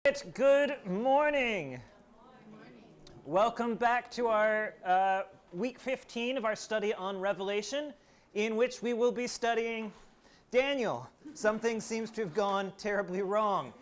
Good morning. Welcome back to our week 15 of our study on Revelation, in which we will be studying Daniel. Something seems to have gone terribly wrong.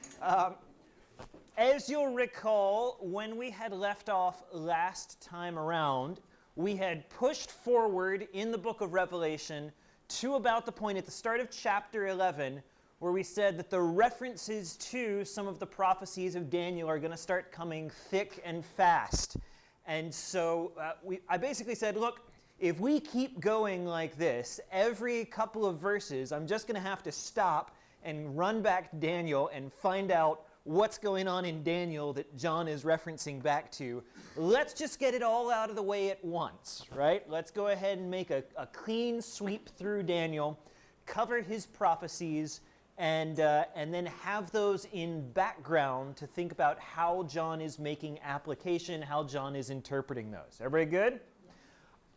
As you'll recall, when we had left off last time around, we had pushed forward in the book of Revelation to about the point at the start of chapter 11 where we said that the references to some of the prophecies of Daniel are going to start coming thick and fast. And so I basically said, look, if we keep going like this, every couple of verses, I'm just going to have to stop and run back to Daniel and find out what's going on in Daniel that John is referencing back to. Let's just get it all out of the way at once, right? Let's go ahead and make a clean sweep through Daniel, cover his prophecies, and then have those in background to think about how John is making application, how John is interpreting those. Everybody good?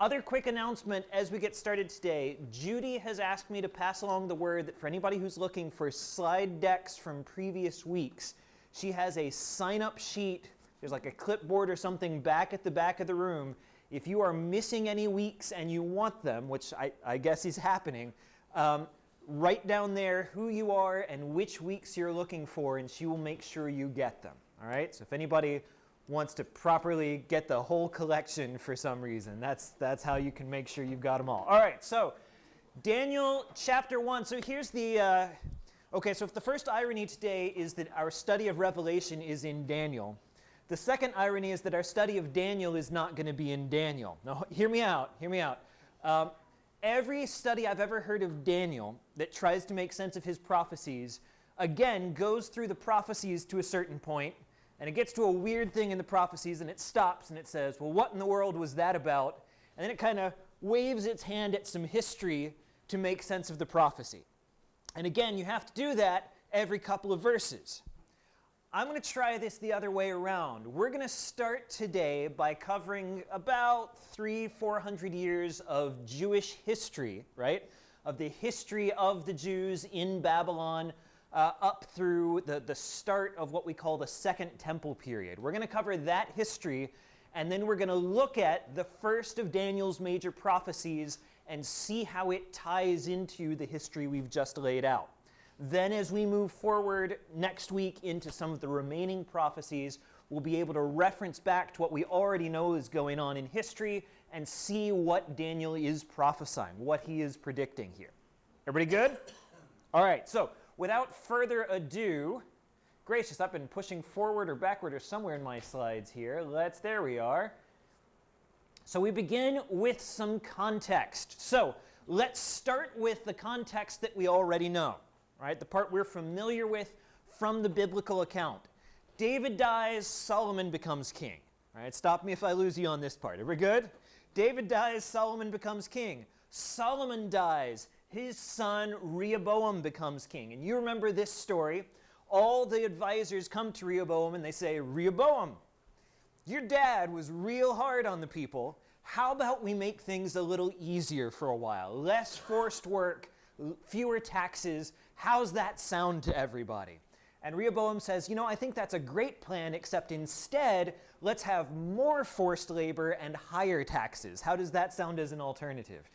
Other quick announcement as we get started today. Judy has asked me to pass along the word that for anybody who's looking for slide decks from previous weeks, she has a sign-up sheet. There's like a clipboard or something back at the back of the room. If you are missing any weeks and you want them, which I guess is happening, write down there who you are and which weeks you're looking for, and she will make sure you get them. All right? So if anybody wants to properly get the whole collection for some reason, that's how you can make sure you've got them all. All right, so Daniel chapter 1. So here's the... so if the first irony today is that our study of Revelation is in Daniel, the second irony is that our study of Daniel is not going to be in Daniel. Now, hear me out. Every study I've ever heard of Daniel that tries to make sense of his prophecies, again, goes through the prophecies to a certain point, and it gets to a weird thing in the prophecies, and it stops, and it says, well, what in the world was that about? And then it kind of waves its hand at some history to make sense of the prophecy. And again, you have to do that every couple of verses. I'm going to try this the other way around. We're going to start today by covering about 300-400 years of Jewish history, right? Of the history of the Jews in Babylon up through the start of what we call the Second Temple period. We're going to cover that history, and then we're going to look at the first of Daniel's major prophecies and see how it ties into the history we've just laid out. Then as we move forward next week into some of the remaining prophecies, we'll be able to reference back to what we already know is going on in history and see what Daniel is prophesying, what he is predicting here. Everybody good? All right, so without further ado, gracious, I've been pushing forward or backward or somewhere in my slides here. There we are. So we begin with some context. So let's start with the context that we already know. Right, the part we're familiar with from the biblical account. David dies, Solomon becomes king. All right, stop me if I lose you on this part. Are we good? David dies, Solomon becomes king. Solomon dies, his son Rehoboam becomes king. And you remember this story. All the advisors come to Rehoboam and they say, Rehoboam, your dad was real hard on the people. How about we make things a little easier for a while? Less forced work, fewer taxes. How's that sound to everybody? And Rehoboam says, I think that's a great plan, except instead, let's have more forced labor and higher taxes. How does that sound as an alternative?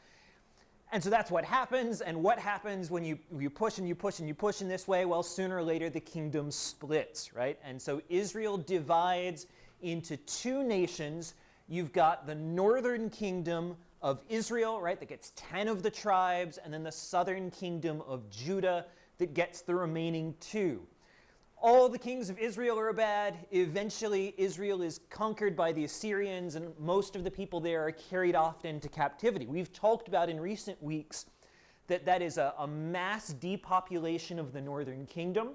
And so that's what happens, and what happens when you push and you push and you push in this way? Well, sooner or later, the kingdom splits, right? And so Israel divides into two nations. You've got the northern kingdom of Israel, right, that gets 10 of the tribes, and then the southern kingdom of Judah that gets the remaining 2. All the kings of Israel are bad. Eventually, Israel is conquered by the Assyrians, and most of the people there are carried off into captivity. We've talked about in recent weeks that is a mass depopulation of the northern kingdom.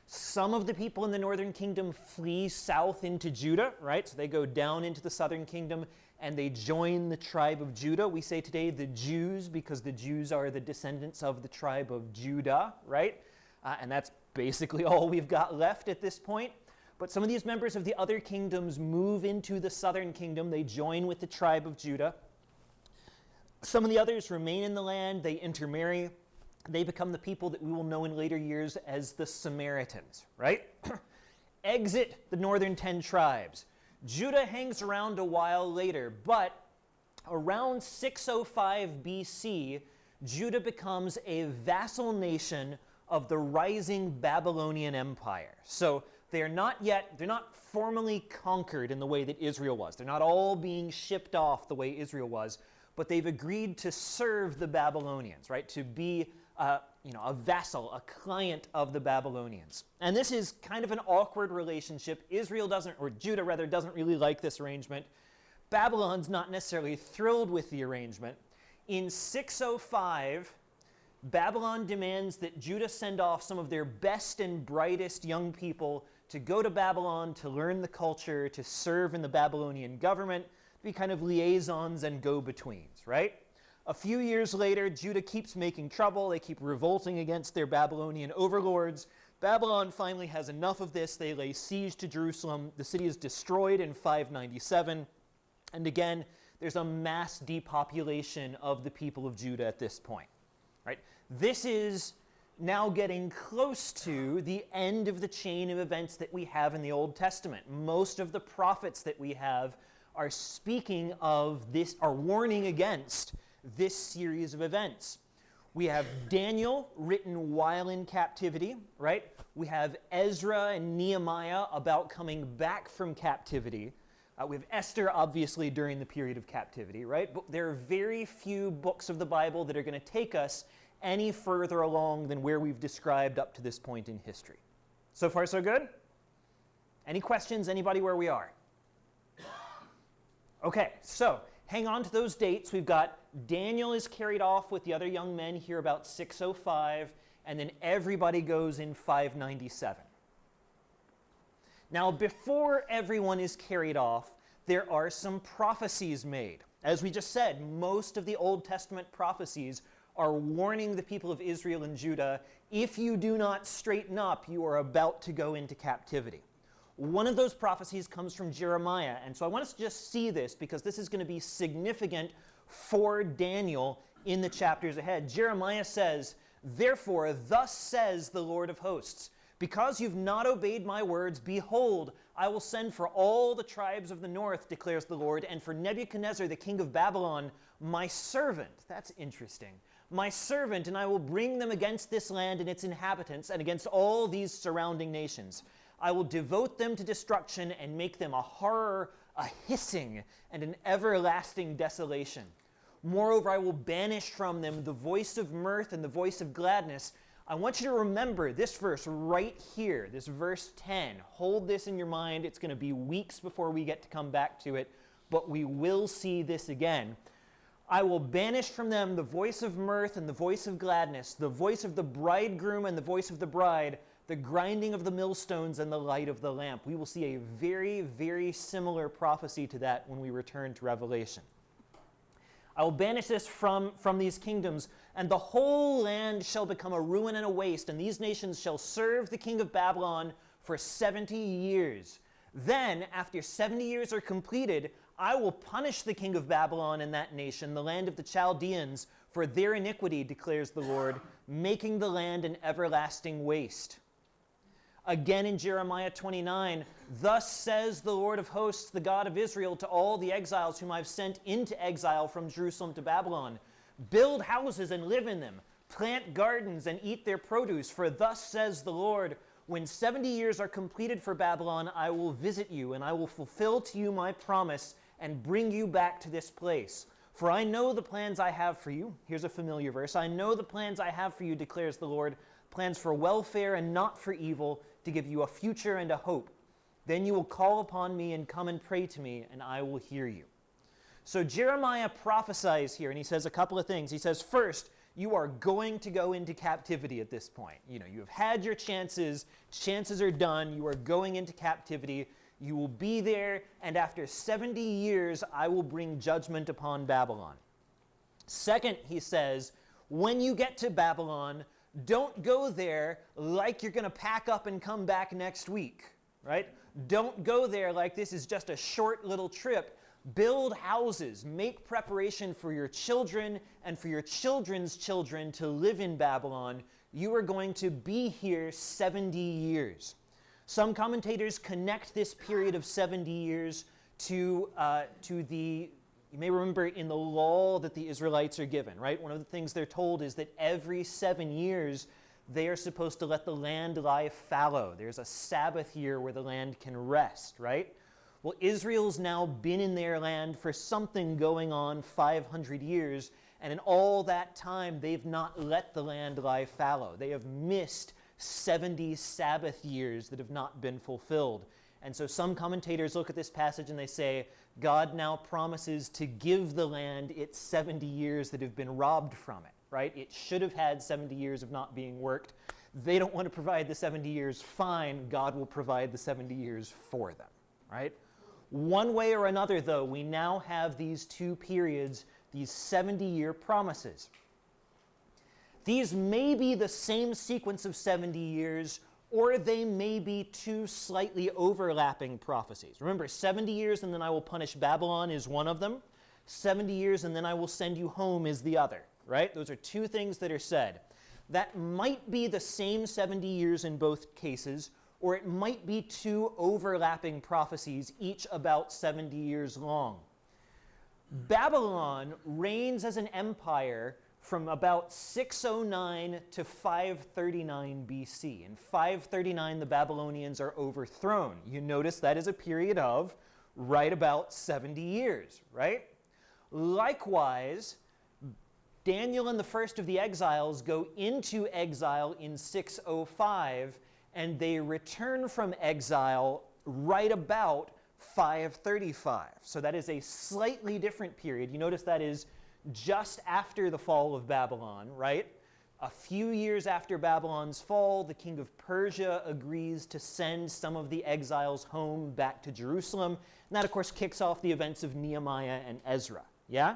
Some of the people in the northern kingdom flee south into Judah, right? So they go down into the southern kingdom and they join the tribe of Judah. We say today the Jews because the Jews are the descendants of the tribe of Judah, right? And that's basically all we've got left at this point. But some of these members of the other kingdoms move into the southern kingdom. They join with the tribe of Judah. Some of the others remain in the land. They intermarry. They become the people that we will know in later years as the Samaritans, right? exit the northern 10 tribes. Judah hangs around a while later, but around 605 BC, Judah becomes a vassal nation of the rising Babylonian Empire. So they're not formally conquered in the way that Israel was. They're not all being shipped off the way Israel was, but they've agreed to serve the Babylonians, right? To be a vassal, a client of the Babylonians. And this is kind of an awkward relationship. Judah doesn't really like this arrangement. Babylon's not necessarily thrilled with the arrangement. In 605, Babylon demands that Judah send off some of their best and brightest young people to go to Babylon to learn the culture, to serve in the Babylonian government, to be kind of liaisons and go-betweens, right? A few years later, Judah keeps making trouble. They keep revolting against their Babylonian overlords. Babylon finally has enough of this. They lay siege to Jerusalem. The city is destroyed in 597. And again, there's a mass depopulation of the people of Judah at this point. Right? This is now getting close to the end of the chain of events that we have in the Old Testament. Most of the prophets that we have are speaking of this, are warning against this series of events. We have Daniel written while in captivity, right? We have Ezra and Nehemiah about coming back from captivity. We have Esther, obviously, during the period of captivity, right? But there are very few books of the Bible that are going to take us any further along than where we've described up to this point in history. So far, so good? Any questions? Anybody where we are? Okay, so hang on to those dates. We've got Daniel is carried off with the other young men here about 605, and then everybody goes in 597. Now, before everyone is carried off, there are some prophecies made. As we just said, most of the Old Testament prophecies are warning the people of Israel and Judah, if you do not straighten up, you are about to go into captivity. One of those prophecies comes from Jeremiah, and so I want us to just see this because this is going to be significant for Daniel in the chapters ahead. Jeremiah says, "Therefore, thus says the Lord of hosts, because you've not obeyed my words, behold, I will send for all the tribes of the north, declares the Lord, and for Nebuchadnezzar, the king of Babylon, my servant." That's interesting. "My servant, and I will bring them against this land and its inhabitants, and against all these surrounding nations. I will devote them to destruction and make them a horror, a hissing, and an everlasting desolation. Moreover, I will banish from them the voice of mirth and the voice of gladness." I want you to remember this verse right here, this verse 10. Hold this in your mind. It's going to be weeks before we get to come back to it, but we will see this again. "I will banish from them the voice of mirth and the voice of gladness, the voice of the bridegroom and the voice of the bride, the grinding of the millstones and the light of the lamp." We will see a very, very similar prophecy to that when we return to Revelation. "I will banish this from these kingdoms, and the whole land shall become a ruin and a waste, and these nations shall serve the king of Babylon for 70 years. Then, after 70 years are completed, I will punish the king of Babylon and that nation, the land of the Chaldeans, for their iniquity, declares the Lord, making the land an everlasting waste." Again in Jeremiah 29, "Thus says the Lord of hosts, the God of Israel, to all the exiles whom I've sent into exile from Jerusalem to Babylon, build houses and live in them, plant gardens and eat their produce, for thus says the Lord, when 70 years are completed for Babylon, I will visit you, and I will fulfill to you my promise and bring you back to this place. For I know the plans I have for you." Here's a familiar verse. "I know the plans I have for you, declares the Lord, plans for welfare and not for evil, to give you a future and a hope. Then you will call upon me and come and pray to me, and I will hear you." So Jeremiah prophesies here, and he says a couple of things. He says, first, you are going to go into captivity at this point. You have had your chances. Chances are done. You are going into captivity. You will be there, and after 70 years, I will bring judgment upon Babylon. Second, he says, when you get to Babylon, don't go there like you're going to pack up and come back next week, right? Don't go there like this is just a short little trip. Build houses. Make preparation for your children and for your children's children to live in Babylon. You are going to be here 70 years. Some commentators connect this period of 70 years to the, you may remember in the law that the Israelites are given, right? One of the things they're told is that every 7 years they are supposed to let the land lie fallow. There's a Sabbath year where the land can rest, right? Well, Israel's now been in their land for something going on 500 years, and in all that time, they've not let the land lie fallow. They have missed 70 Sabbath years that have not been fulfilled. And so some commentators look at this passage and they say, God now promises to give the land its 70 years that have been robbed from it, right? It should have had 70 years of not being worked. They don't want to provide the 70 years, fine, God will provide the 70 years for them, right? One way or another, though, we now have these two periods, these 70-year promises. These may be the same sequence of 70 years, or they may be two slightly overlapping prophecies. Remember, 70 years and then I will punish Babylon is one of them. 70 years and then I will send you home is the other, right? Those are two things that are said. That might be the same 70 years in both cases, or it might be two overlapping prophecies, each about 70 years long. Babylon reigns as an empire from about 609 to 539 BC. In 539, the Babylonians are overthrown. You notice that is a period of right about 70 years, right? Likewise, Daniel and the first of the exiles go into exile in 605, and they return from exile right about 535. So that is a slightly different period. You notice that is just after the fall of Babylon, right? A few years after Babylon's fall, the king of Persia agrees to send some of the exiles home back to Jerusalem. And that, of course, kicks off the events of Nehemiah and Ezra, yeah?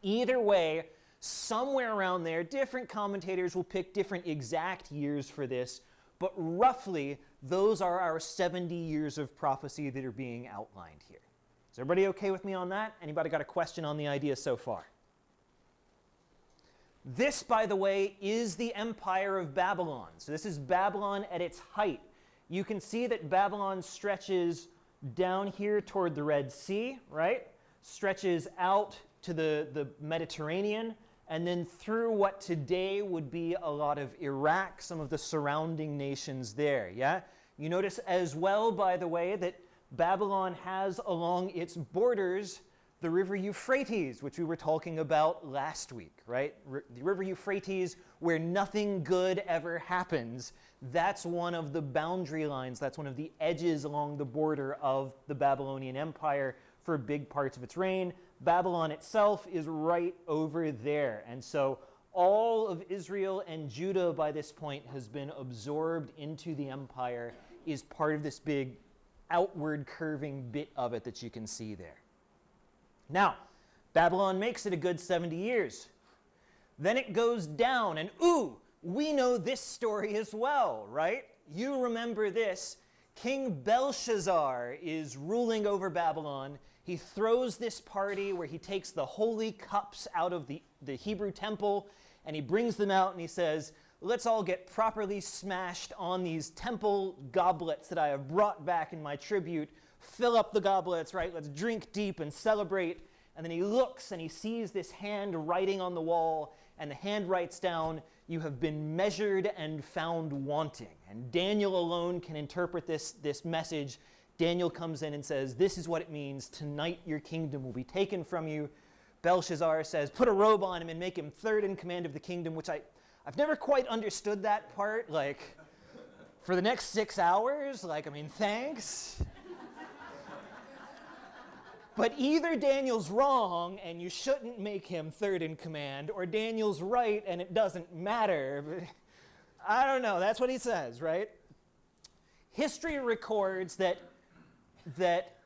Either way, somewhere around there, different commentators will pick different exact years for this, but roughly, those are our 70 years of prophecy that are being outlined here. Is everybody okay with me on that? Anybody got a question on the idea so far? This, by the way, is the empire of Babylon. So this is Babylon at its height. You can see that Babylon stretches down here toward the Red Sea, right? Stretches out to the Mediterranean, and then through what today would be a lot of Iraq, some of the surrounding nations there, yeah? You notice as well, by the way, that Babylon has along its borders the river Euphrates, which we were talking about last week, right? The river Euphrates, where nothing good ever happens. That's one of the boundary lines, that's one of the edges along the border of the Babylonian Empire for big parts of its reign. Babylon itself is right over there. And so all of Israel and Judah by this point has been absorbed into the empire, is part of this big outward curving bit of it that you can see there. Now, Babylon makes it a good 70 years. Then it goes down, and ooh, we know this story as well, right? You remember this. King Belshazzar is ruling over Babylon. He throws this party where he takes the holy cups out of the Hebrew temple, and he brings them out and he says, let's all get properly smashed on these temple goblets that I have brought back in my tribute. Fill up the goblets, right? Let's drink deep and celebrate. And then he looks and he sees this hand writing on the wall, and the hand writes down, you have been measured and found wanting. And Daniel alone can interpret this message. Daniel comes in and says, this is what it means. Tonight your kingdom will be taken from you. Belshazzar says, put a robe on him and make him third in command of the kingdom, which I've never quite understood that part. Like, for the next 6 hours? Like, I mean, thanks. But either Daniel's wrong and you shouldn't make him third in command, or Daniel's right and it doesn't matter. I don't know. That's what he says, right? History records that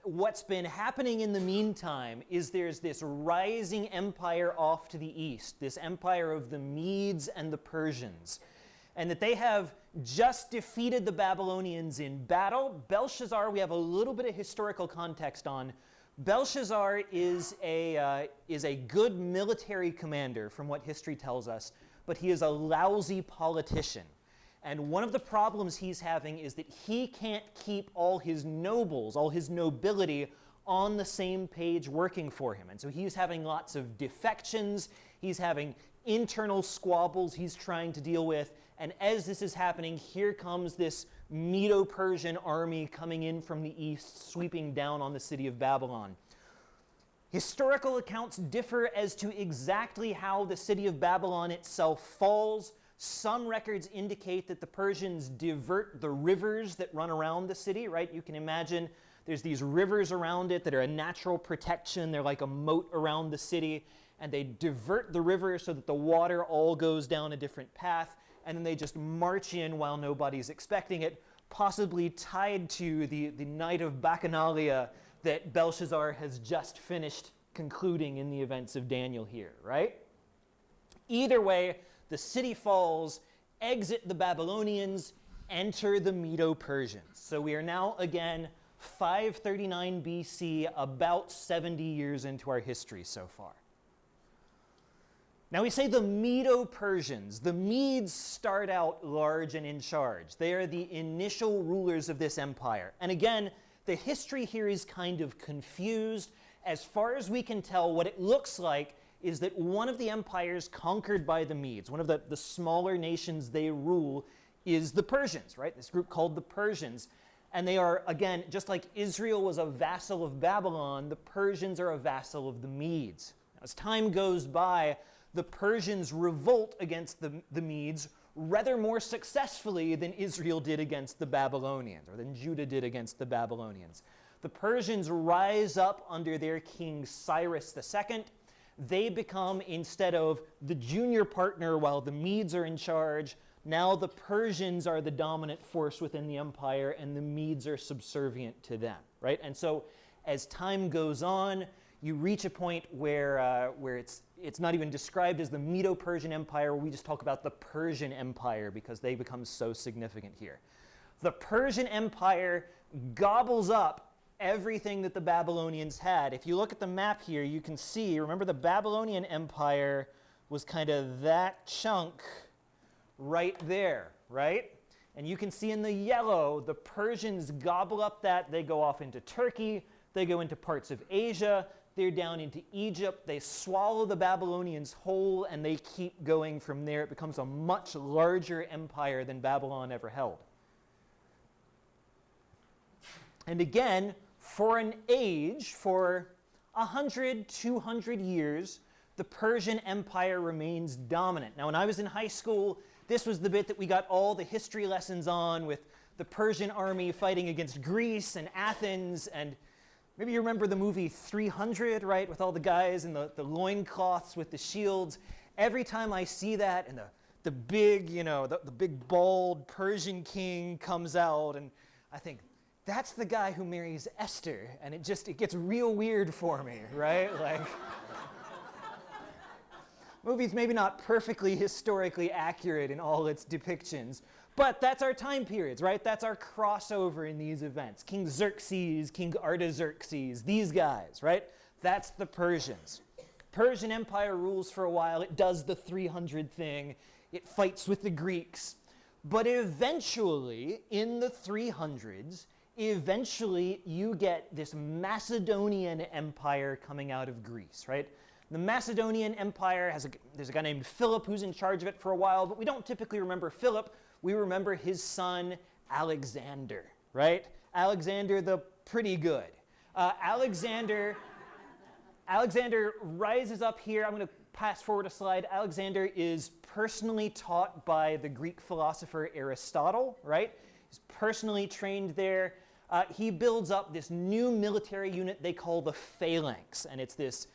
what's been happening in the meantime is there's this rising empire off to the east, this empire of the Medes and the Persians, and that they have just defeated the Babylonians in battle. Belshazzar, we have a little bit of historical context on. Belshazzar is a good military commander from what history tells us, but he is a lousy politician. And one of the problems he's having is that he can't keep all his nobles, all his nobility, on the same page working for him. And so he's having lots of defections, he's having internal squabbles he's trying to deal with. And as this is happening, here comes this Medo-Persian army coming in from the east, sweeping down on the city of Babylon. Historical accounts differ as to exactly how the city of Babylon itself falls. Some records indicate that the Persians divert the rivers that run around the city, right? You can imagine there's these rivers around it that are a natural protection. They're like a moat around the city. And they divert the river so that the water all goes down a different path. And then they just march in while nobody's expecting it, possibly tied to the night of Bacchanalia that Belshazzar has just finished concluding in the events of Daniel here, right? Either way, the city falls, exit the Babylonians, enter the Medo-Persians. So we are now, again, 539 BC, about 70 years into our history so far. Now we say the Medo-Persians. The Medes start out large and in charge. They are the initial rulers of this empire. And again, the history here is kind of confused. As far as we can tell, what it looks like is that one of the empires conquered by the Medes, one of the smaller nations they rule, is the Persians, right? This group called the Persians. And they are, again, just like Israel was a vassal of Babylon, the Persians are a vassal of the Medes. Now, as time goes by, the Persians revolt against the Medes rather more successfully than Israel did against the Babylonians, or than Judah did against the Babylonians. The Persians rise up under their king Cyrus II. They become, instead of the junior partner while the Medes are in charge, now the Persians are the dominant force within the empire, and the Medes are subservient to them, right? And so as time goes on, you reach a point where it's not even described as the Medo-Persian Empire. We just talk about the Persian Empire because they become so significant here. The Persian Empire gobbles up everything that the Babylonians had. If you look at the map here, you can see, remember the Babylonian Empire was kind of that chunk right there, right? And you can see in the yellow, the Persians gobble up that. They go off into Turkey. They go into parts of Asia. They're down into Egypt. They swallow the Babylonians whole, and they keep going from there. It becomes a much larger empire than Babylon ever held. And again, for an age, for 100, 200 years, the Persian Empire remains dominant. Now, when I was in high school, this was the bit that we got all the history lessons on, with the Persian army fighting against Greece and Athens. And maybe you remember the movie 300, right, with all the guys in the loincloths with the shields. Every time I see that, and the big, the big bald Persian king comes out, and I think, that's the guy who marries Esther, and it gets real weird for me, right? Like, movie's maybe not perfectly historically accurate in all its depictions, but that's our time periods, right? That's our crossover in these events. King Xerxes, King Artaxerxes, these guys, right? That's the Persians. Persian Empire rules for a while. It does the 300 thing. It fights with the Greeks. But eventually, in the 300s, you get this Macedonian Empire coming out of Greece, right? The Macedonian Empire there's a guy named Philip who's in charge of it for a while, but we don't typically remember Philip. We remember his son, Alexander, right? Alexander the pretty good. Alexander rises up here. I'm going to pass forward a slide. Alexander is personally taught by the Greek philosopher Aristotle, right? He's personally trained there. He builds up this new military unit they call the Phalanx, and it's this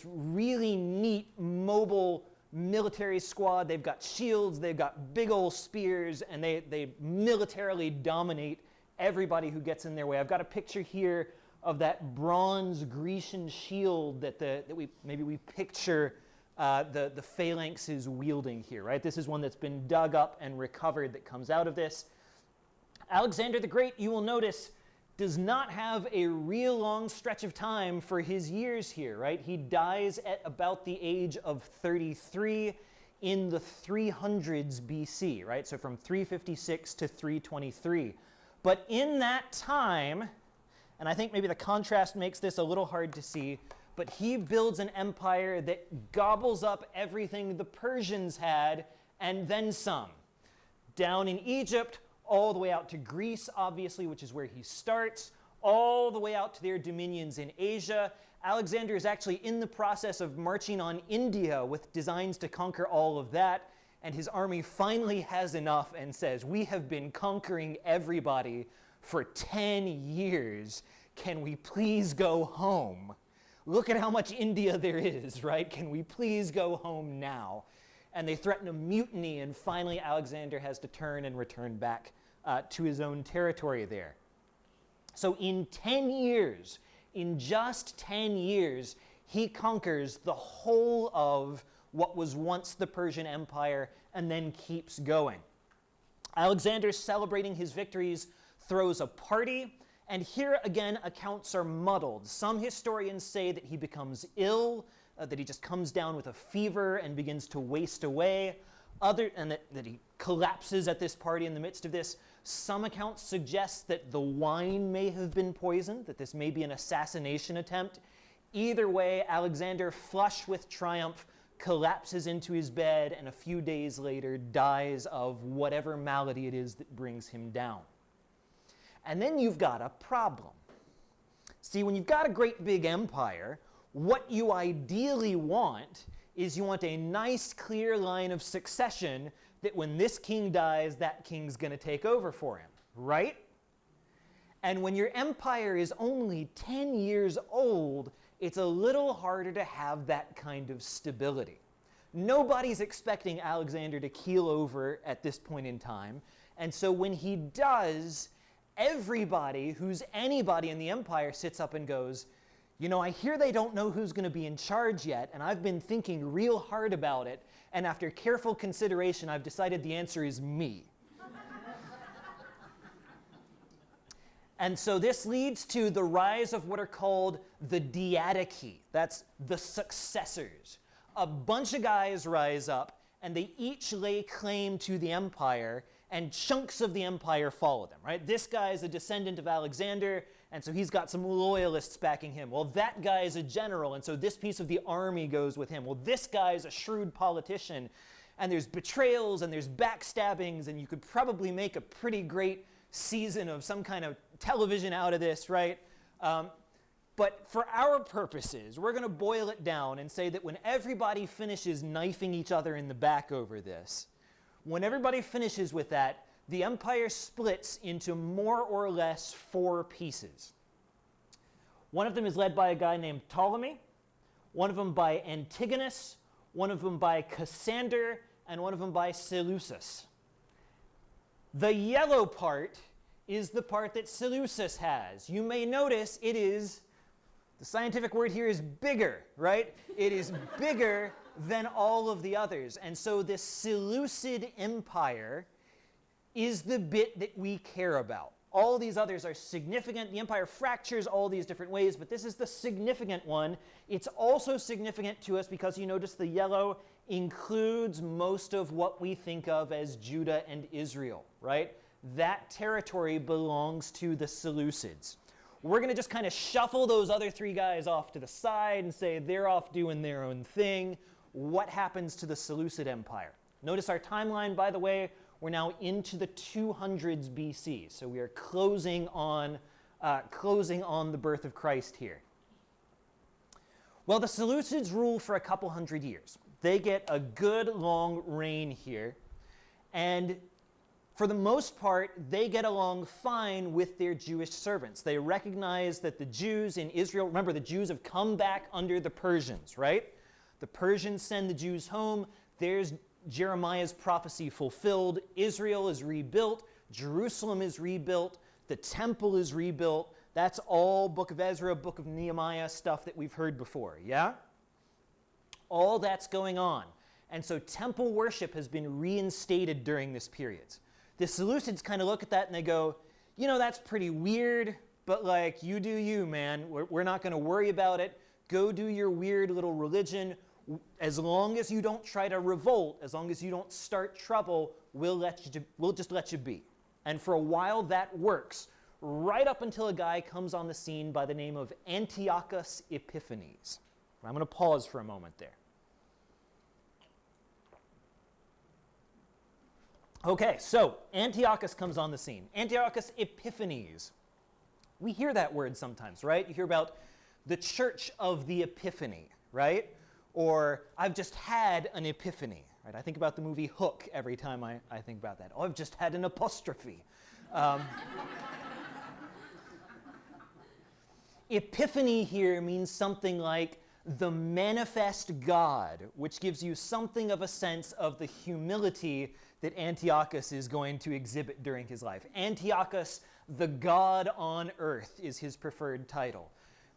really neat, mobile military squad. They've got shields, they've got big old spears, and they militarily dominate everybody who gets in their way. I've got a picture here of that bronze Grecian shield that we picture the Phalanx is wielding here, right? This is one that's been dug up and recovered that comes out of this. Alexander the Great, you will notice, does not have a real long stretch of time for his years here, right? He dies at about the age of 33. in the 300s BC, right? So from 356 to 323. But in that time, and I think maybe the contrast makes this a little hard to see, but he builds an empire that gobbles up everything the Persians had and then some. Down in Egypt, all the way out to Greece, obviously, which is where he starts, all the way out to their dominions in Asia. Alexander is actually in the process of marching on India with designs to conquer all of that, and his army finally has enough and says, we have been conquering everybody for 10 years. Can we please go home? Look at how much India there is, right? Can we please go home now? And they threaten a mutiny, and finally Alexander has to turn and return back to his own territory there. So in 10 years, in just 10 years, he conquers the whole of what was once the Persian Empire and then keeps going. Alexander, celebrating his victories, throws a party, and here again accounts are muddled. Some historians say that he becomes ill, that he just comes down with a fever and begins to waste away, and that he collapses at this party in the midst of this. Some accounts suggest that the wine may have been poisoned, that this may be an assassination attempt. Either way, Alexander, flush with triumph, collapses into his bed and a few days later dies of whatever malady it is that brings him down. And then you've got a problem. See, when you've got a great big empire, what you ideally want is you want a nice, clear line of succession that when this king dies, that king's going to take over for him, right? And when your empire is only 10 years old, it's a little harder to have that kind of stability. Nobody's expecting Alexander to keel over at this point in time, and so when he does, everybody who's anybody in the empire sits up and goes, you know, I hear they don't know who's going to be in charge yet, and I've been thinking real hard about it, and after careful consideration, I've decided the answer is me. And so this leads to the rise of what are called the diadochi. That's the successors. A bunch of guys rise up, and they each lay claim to the empire, and chunks of the empire follow them, right? This guy is a descendant of Alexander, and so he's got some loyalists backing him. Well, that guy is a general, and so this piece of the army goes with him. Well, this guy is a shrewd politician, and there's betrayals, and there's backstabbings, and you could probably make a pretty great season of some kind of television out of this, right? But for our purposes, we're going to boil it down and say that when everybody finishes knifing each other in the back over this, when everybody finishes with that, the empire splits into more or less 4 pieces. One of them is led by a guy named Ptolemy, one of them by Antigonus, one of them by Cassander, and one of them by Seleucus. The yellow part is the part that Seleucus has. You may notice it is, the scientific word here is bigger, right? It is bigger than all of the others. And so this Seleucid Empire is the bit that we care about. All these others are significant. The empire fractures all these different ways, but this is the significant one. It's also significant to us because you notice the yellow includes most of what we think of as Judah and Israel, right? That territory belongs to the Seleucids. We're going to just kind of shuffle those other 3 guys off to the side and say they're off doing their own thing. What happens to the Seleucid Empire? Notice our timeline, by the way, we're now into the 200s BC, so we are closing on the birth of Christ here. Well, the Seleucids rule for a couple hundred years. They get a good long reign here, and for the most part, they get along fine with their Jewish servants. They recognize that the Jews in Israel, remember the Jews have come back under the Persians, right? The Persians send the Jews home. There's Jeremiah's prophecy fulfilled. Israel is rebuilt. Jerusalem is rebuilt. The temple is rebuilt. That's all Book of Ezra, Book of Nehemiah stuff that we've heard before, yeah? All that's going on. And so temple worship has been reinstated during this period. The Seleucids kind of look at that and they go, you know, that's pretty weird, but like, you do you, man. We're not going to worry about it. Go do your weird little religion. As long as you don't try to revolt, as long as you don't start trouble, we'll just let you be. And for a while that works, right up until a guy comes on the scene by the name of Antiochus Epiphanes. I'm going to pause for a moment there. Okay, so Antiochus comes on the scene. Antiochus Epiphanes. We hear that word sometimes, right? You hear about the Church of the Epiphany, right? Or I've just had an epiphany, right? I think about the movie Hook every time I think about that. Oh, I've just had an apostrophe. Epiphany here means something like the manifest God, which gives you something of a sense of the humility that Antiochus is going to exhibit during his life. Antiochus, the God on earth, is his preferred title.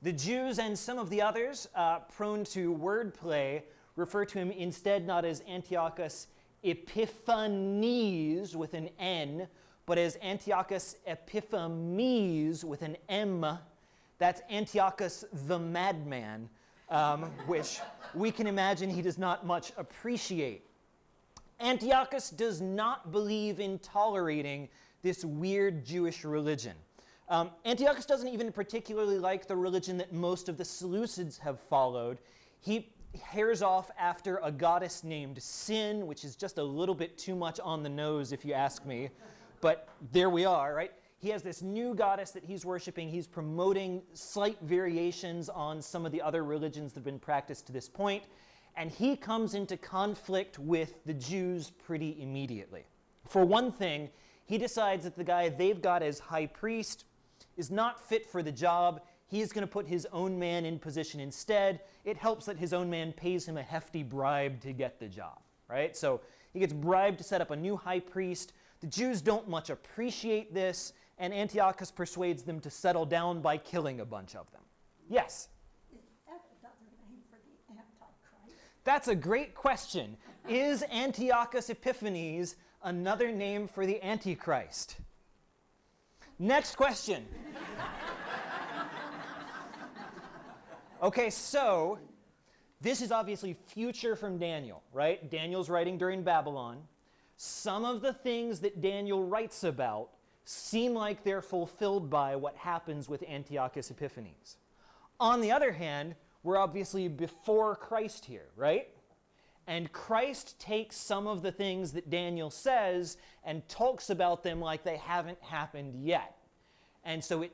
The Jews and some of the others, prone to wordplay, refer to him instead not as Antiochus Epiphanes with an N, but as Antiochus Epiphanes with an M. That's Antiochus the madman, which we can imagine he does not much appreciate. Antiochus does not believe in tolerating this weird Jewish religion. Antiochus doesn't even particularly like the religion that most of the Seleucids have followed. He hairs off after a goddess named Sin, which is just a little bit too much on the nose if you ask me. But there we are, right? He has this new goddess that he's worshiping. He's promoting slight variations on some of the other religions that have been practiced to this point. And he comes into conflict with the Jews pretty immediately. For one thing, he decides that the guy they've got as high priest is not fit for the job. He is going to put his own man in position instead. It helps that his own man pays him a hefty bribe to get the job, right? So he gets bribed to set up a new high priest. The Jews don't much appreciate this, and Antiochus persuades them to settle down by killing a bunch of them. Yes? Is that another name for the Antichrist? That's a great question. Is Antiochus Epiphanes another name for the Antichrist? Next question. Okay, so this is obviously future from Daniel, right? Daniel's writing during Babylon. Some of the things that Daniel writes about seem like they're fulfilled by what happens with Antiochus Epiphanes. On the other hand, we're obviously before Christ here, right? And Christ takes some of the things that Daniel says and talks about them like they haven't happened yet. And so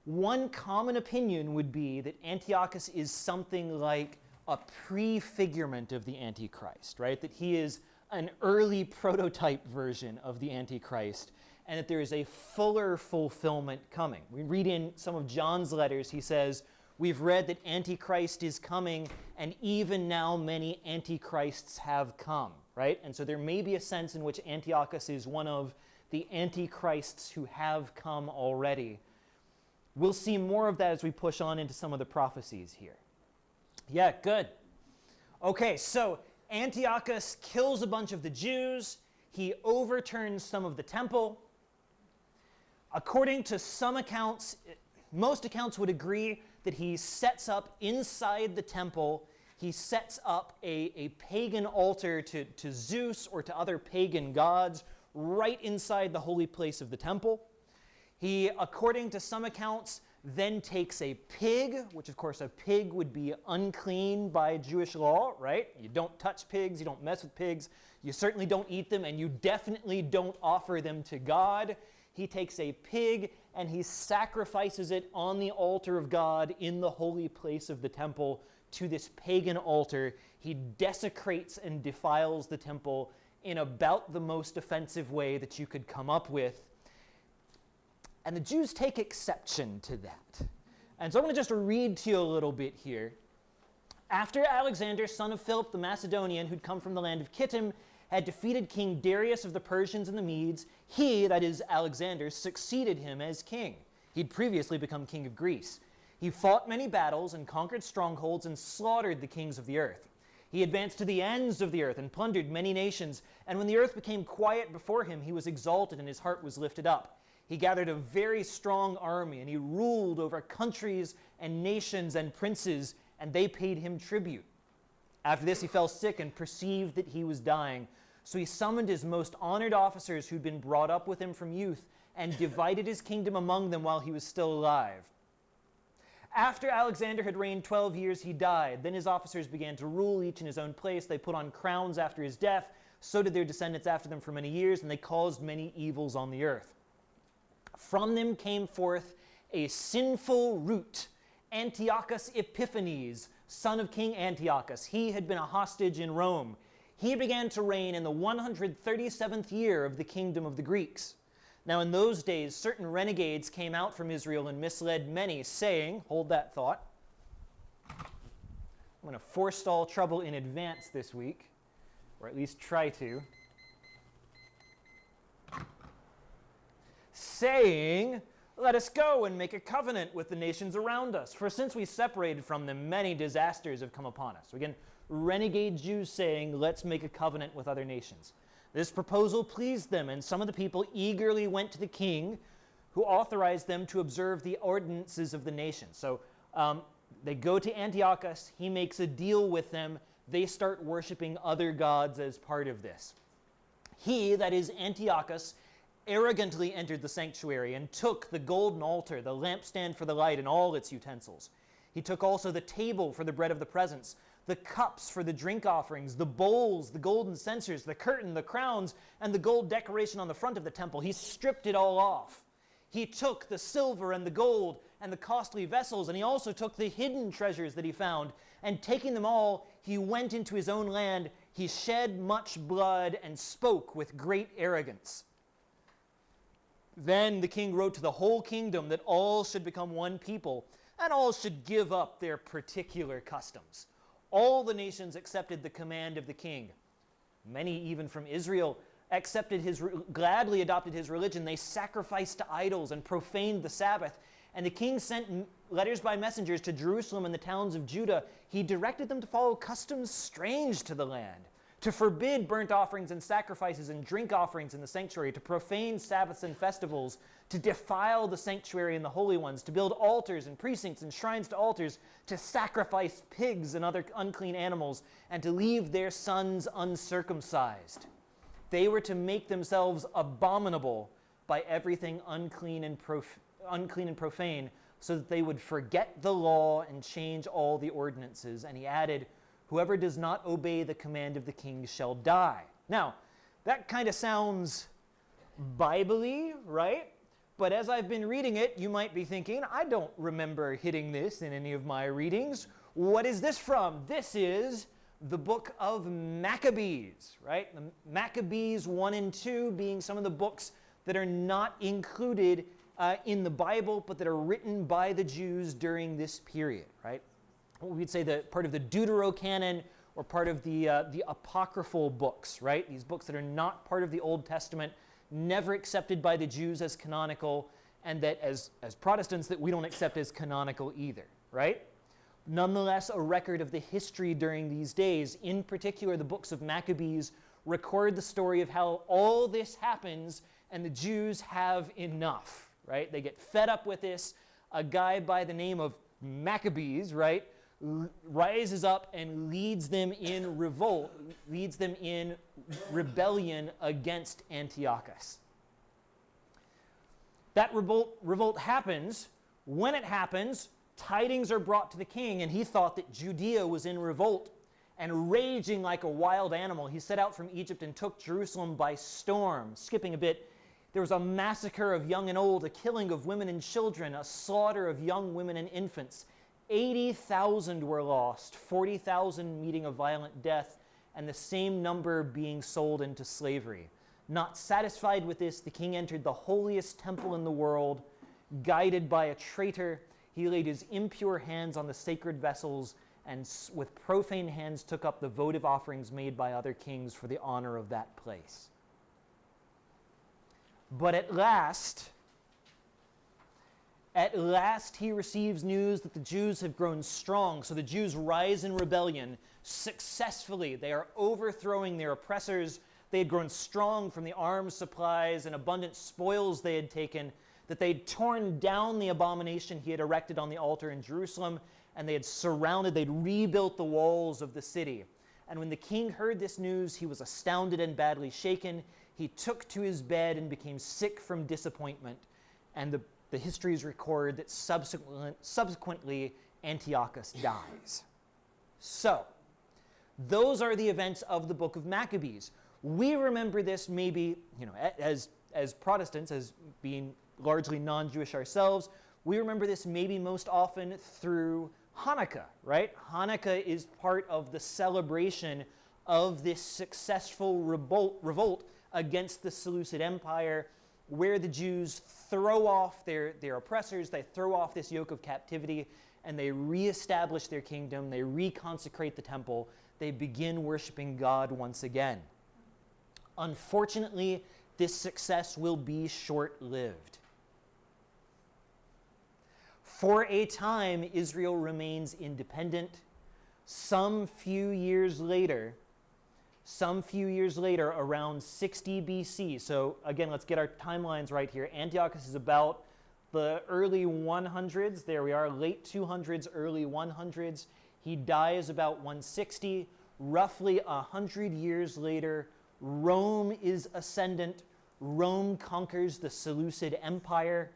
one common opinion would be that Antiochus is something like a prefigurement of the Antichrist, right? That he is an early prototype version of the Antichrist, and that there is a fuller fulfillment coming. We read in some of John's letters, he says, we've read that Antichrist is coming, and even now many Antichrists have come, right? And so there may be a sense in which Antiochus is one of the Antichrists who have come already. We'll see more of that as we push on into some of the prophecies here. Yeah, good. Okay, so Antiochus kills a bunch of the Jews. He overturns some of the temple. According to some accounts, most accounts would agree that he sets up inside the temple, he sets up a pagan altar to Zeus or to other pagan gods right inside the holy place of the temple. He, according to some accounts, then takes a pig, which of course a pig would be unclean by Jewish law, right? You don't touch pigs, you don't mess with pigs, you certainly don't eat them, and you definitely don't offer them to God. He takes a pig and he sacrifices it on the altar of God in the holy place of the temple to this pagan altar. He desecrates and defiles the temple in about the most offensive way that you could come up with. And the Jews take exception to that. And so I'm going to just read to you a little bit here. After Alexander, son of Philip the Macedonian, who'd come from the land of Kittim, had defeated King Darius of the Persians and the Medes, he, that is Alexander, succeeded him as king. He'd previously become king of Greece. He fought many battles and conquered strongholds and slaughtered the kings of the earth. He advanced to the ends of the earth and plundered many nations. And when the earth became quiet before him, he was exalted and his heart was lifted up. He gathered a very strong army, and he ruled over countries and nations and princes, and they paid him tribute. After this, he fell sick and perceived that he was dying. So he summoned his most honored officers who'd been brought up with him from youth and divided his kingdom among them while he was still alive. After Alexander had reigned 12 years, he died. Then his officers began to rule, each in his own place. They put on crowns after his death. So did their descendants after them for many years, and they caused many evils on the earth. From them came forth a sinful root, Antiochus Epiphanes, son of King Antiochus. He had been a hostage in Rome. He began to reign in the 137th year of the kingdom of the Greeks. Now in those days, certain renegades came out from Israel and misled many, saying, hold that thought, I'm going to forestall trouble in advance this week, or at least try to, saying, let us go and make a covenant with the nations around us. For since we separated from them, many disasters have come upon us. So again, renegade Jews saying, let's make a covenant with other nations. This proposal pleased them, and some of the people eagerly went to the king, who authorized them to observe the ordinances of the nation. So they go to Antiochus. He makes a deal with them. They start worshiping other gods as part of this. He, that is Antiochus, arrogantly entered the sanctuary and took the golden altar, the lampstand for the light, and all its utensils. He took also the table for the bread of the presence, the cups for the drink offerings, the bowls, the golden censers, the curtain, the crowns, and the gold decoration on the front of the temple. He stripped it all off. He took the silver and the gold and the costly vessels, and he also took the hidden treasures that he found, and taking them all, he went into his own land. He shed much blood and spoke with great arrogance. Then the king wrote to the whole kingdom that all should become one people, and all should give up their particular customs. All the nations accepted the command of the king. Many, even from Israel, gladly adopted his religion. They sacrificed to idols and profaned the Sabbath. And the king sent letters by messengers to Jerusalem and the towns of Judah. He directed them to follow customs strange to the land, to forbid burnt offerings and sacrifices and drink offerings in the sanctuary, to profane Sabbaths and festivals, to defile the sanctuary and the holy ones, to build altars and precincts and shrines to altars, to sacrifice pigs and other unclean animals, and to leave their sons uncircumcised. They were to make themselves abominable by everything unclean and profane, so that they would forget the law and change all the ordinances. And he added, whoever does not obey the command of the king shall die. Now, that kind of sounds Bible-y, right? But as I've been reading it, you might be thinking, I don't remember hitting this in any of my readings. What is this from? This is the book of Maccabees, right? The Maccabees 1 and 2 being some of the books that are not included in the Bible, but that are written by the Jews during this period, right? We'd say that part of the Deuterocanon or part of the apocryphal books, right? These books that are not part of the Old Testament, never accepted by the Jews as canonical, and that as Protestants that we don't accept as canonical either, right? Nonetheless, a record of the history during these days. In particular, the books of Maccabees record the story of how all this happens and the Jews have enough, right? They get fed up with this. A guy by the name of Maccabees, right, rises up and leads them in revolt, leads them in rebellion against Antiochus. That revolt happens. When it happens, tidings are brought to the king, and he thought that Judea was in revolt, and raging like a wild animal, he set out from Egypt and took Jerusalem by storm. Skipping a bit, there was a massacre of young and old, a killing of women and children, a slaughter of young women and infants. 80,000 were lost, 40,000 meeting a violent death, and the same number being sold into slavery. Not satisfied with this, the king entered the holiest temple in the world. Guided by a traitor, he laid his impure hands on the sacred vessels and with profane hands took up the votive offerings made by other kings for the honor of that place. But at last he receives news that the Jews have grown strong. So the Jews rise in rebellion successfully. They are overthrowing their oppressors. They had grown strong from the arms, supplies, and abundant spoils they had taken, that they'd torn down the abomination he had erected on the altar in Jerusalem, and they'd rebuilt the walls of the city. And when the king heard this news, he was astounded and badly shaken. He took to his bed and became sick from disappointment. And the histories record that subsequently Antiochus dies. So, those are the events of the book of Maccabees. We remember this maybe, as Protestants, as being largely non-Jewish ourselves, we remember this maybe most often through Hanukkah, right? Hanukkah is part of the celebration of this successful revolt against the Seleucid Empire, where the Jews throw off their oppressors, they throw off this yoke of captivity, and they reestablish their kingdom, they reconsecrate the temple, they begin worshiping God once again. Unfortunately, this success will be short-lived. For a time, Israel remains independent. Some few years later, around 60 BC, so again, let's get our timelines right here. Antiochus is about the early 100s. There we are, late 200s, early 100s. He dies about 160. Roughly 100 years later, Rome is ascendant. Rome conquers the Seleucid Empire.